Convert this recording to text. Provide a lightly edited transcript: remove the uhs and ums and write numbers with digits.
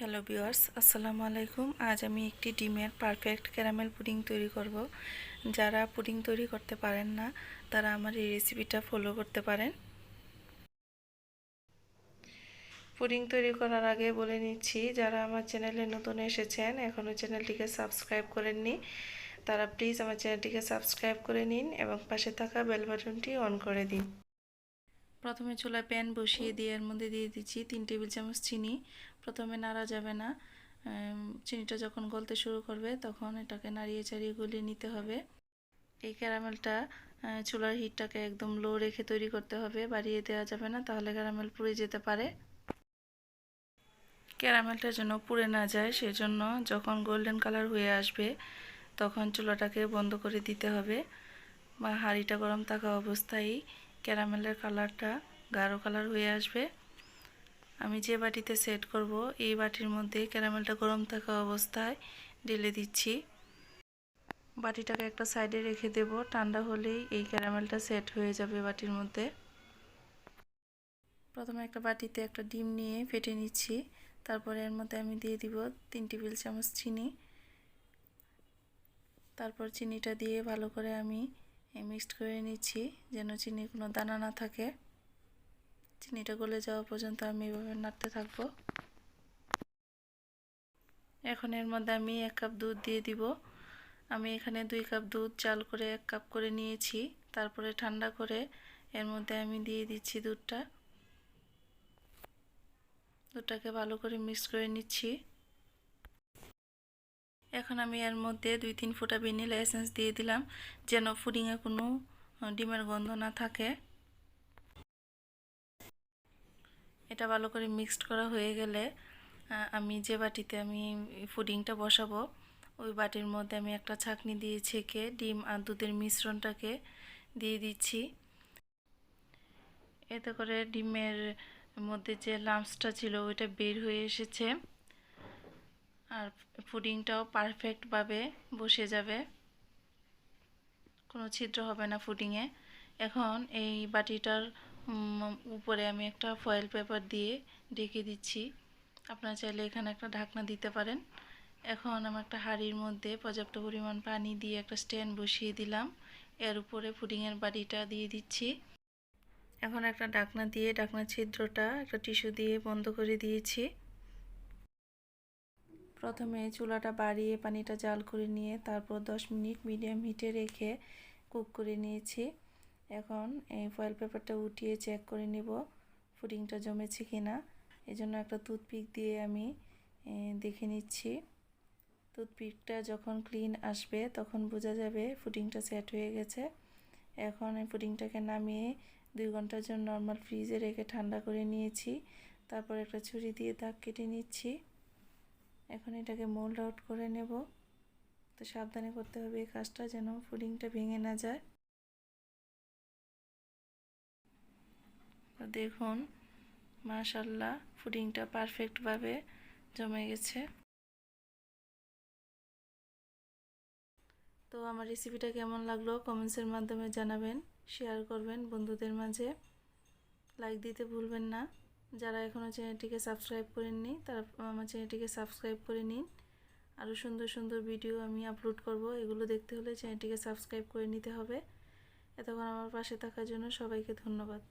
Hello viewers, আসসালামু আলাইকুম। আজ আমি একটি ডিমের পারফেক্ট ক্যারামেল পুডিং তৈরি করব। যারা পুডিং তৈরি করতে পারেন না তারা আমার এই রেসিপিটা ফলো করতে পারেন। পুডিং তৈরি করার আগে বলে নিচ্ছি, যারা আমার চ্যানেলে নতুন এসেছেন এখনও চ্যানেলটিকে সাবস্ক্রাইব করেননি তারা প্লিজ আমার চ্যানেলটিকে সাবস্ক্রাইব করে নিন এবং পাশে থাকা বেল বাটনটি অন করে দিন। প্রথমে চুলায় প্যান বসিয়ে দিয়ে এর মধ্যে দিয়ে দিচ্ছি 3 টেবিল চামচ চিনি। প্রথমে নাড়া যাবে না, চিনিটা যখন গলতে শুরু করবে তখন এটাকে নাড়িয়ে চাড়িয়ে গলিয়ে নিতে হবে। এই ক্যারামেলটা চুলার হিটটাকে একদম লো রেখে তৈরি করতে হবে, বাড়িয়ে দেওয়া যাবে না, তাহলে ক্যারামেল পুড়ে যেতে পারে। ক্যারামেলটা যেন পুড়ে না যায় সেজন্য যখন গোল্ডেন কালার হয়ে আসবে তখন চুলাটাকে বন্ধ করে দিতে হবে, বা হাঁড়িটা গরম থাকা অবস্থায় ক্যারামেলের কালারটা গাঢ় কালার হয়ে আসবে। আমি যে বাটিতে সেট করব এই বাটির মধ্যে ক্যারামেলটা গরম থাকা অবস্থায় ঢেলে দিচ্ছি। বাটিটাকে একটা সাইডে রেখে দেব, ঠান্ডা হলেই এই ক্যারামেলটা সেট হয়ে যাবে বাটির মধ্যে। প্রথমে একটা বাটিতে একটা ডিম নিয়ে ফেটে নিচ্ছি, তারপরে এর মধ্যে আমি দিয়ে দিব 3 টেবিল চামচ চিনি। তারপর চিনিটা দিয়ে ভালো করে আমি মিক্সড করে নিচ্ছি যেন চিনির কোনো দানা না থাকে। চিনিটা গলে যাওয়া পর্যন্ত আমি এভাবে নাড়তে থাকবো। এখন এর মধ্যে আমি 1 কাপ দুধ দিয়ে দিব। আমি এখানে 2 কাপ দুধ জাল করে 1 কাপ করে নিয়েছি, তারপরে ঠান্ডা করে এর মধ্যে আমি দিয়ে দিচ্ছি দুধটাকে ভালো করে মিক্স করে নিচ্ছি। এখন আমি এর মধ্যে 2-3 ফোঁটা ভ্যানিলা এসেন্স দিয়ে দিলাম যেন পুডিংয়ে কোনো ডিমের গন্ধ না থাকে। এটা ভালো করে মিক্সড করা হয়ে গেলে আমি যে বাটিতে আমি পুডিংটা বসাবো ওই বাটির মধ্যে আমি একটা ছাঁকনি দিয়ে ছেঁকে ডিম আর দুধের মিশ্রণটাকে দিয়ে দিচ্ছি। এতে করে ডিমের মধ্যে যে লাম্পসটা ছিল ওইটা বের হয়ে এসেছে আর পুডিংটাও পারফেক্টভাবে বসে যাবে, কোনো ছিদ্র হবে না পুডিংয়ে। এখন এই বাটিটার উপরে আমি একটা ফয়েল পেপার দিয়ে ঢেকে দিচ্ছি। আপনারা চাইলে এখানে একটা ঢাকনা দিতে পারেন। এখন আমি একটা হাঁড়ির মধ্যে পর্যাপ্ত পরিমাণ পানি দিয়ে একটা স্ট্যান্ড বসিয়ে দিলাম, এর উপরে পুডিংয়ের বাটিটা দিয়ে দিচ্ছি। এখন একটা ঢাকনা দিয়ে ঢাকনার ছিদ্রটা একটা টিস্যু দিয়ে বন্ধ করে দিয়েছি। প্রথমে চুলাটা বাড়িয়ে পানিটা জাল করে নিয়ে তারপর 10 মিনিট মিডিয়াম হিটে রেখে কুক করে নিয়েছি। এখন এই ফয়েল পেপারটা উঠিয়ে চেক করে নিব পুডিংটা জমেছে কিনা। এজন্য একটা টুথপিক দিয়ে আমি দেখে নিচ্ছি। টুথপিকটা যখন ক্লিন আসবে তখন বোঝা যাবে পুডিংটা সেট হয়ে গেছে। এখন এই পুডিংটাকে নামিয়ে 2 ঘন্টার জন্য নর্মাল ফ্রিজে রেখে ঠান্ডা করে নিয়েছি। তারপর একটা ছুরি দিয়ে দাগ কেটে নিচ্ছি। এখন এটাকে মোল্ড আউট করে নেব, তো সাবধানে করতে হবে এই কাজটা যেন পুডিংটা ভেঙে না যায়। দেখুন মাশাআল্লাহ পুডিংটা পারফেক্টভাবে জমে গেছে। তো আমার রেসিপিটা কেমন লাগলো কমেন্টসের মাধ্যমে জানাবেন, শেয়ার করবেন বন্ধুদের মাঝে, লাইক দিতে ভুলবেন না। যারা এখনও চ্যানেলটিকে সাবস্ক্রাইব করেননি তারা আমার চ্যানেলটিকে সাবস্ক্রাইব করে নিন। আরও সুন্দর সুন্দর ভিডিও আমি আপলোড করব, এগুলো দেখতে হলে চ্যানেলটিকে সাবস্ক্রাইব করে নিতে হবে। এতক্ষণ আমার পাশে থাকার জন্য সবাইকে ধন্যবাদ।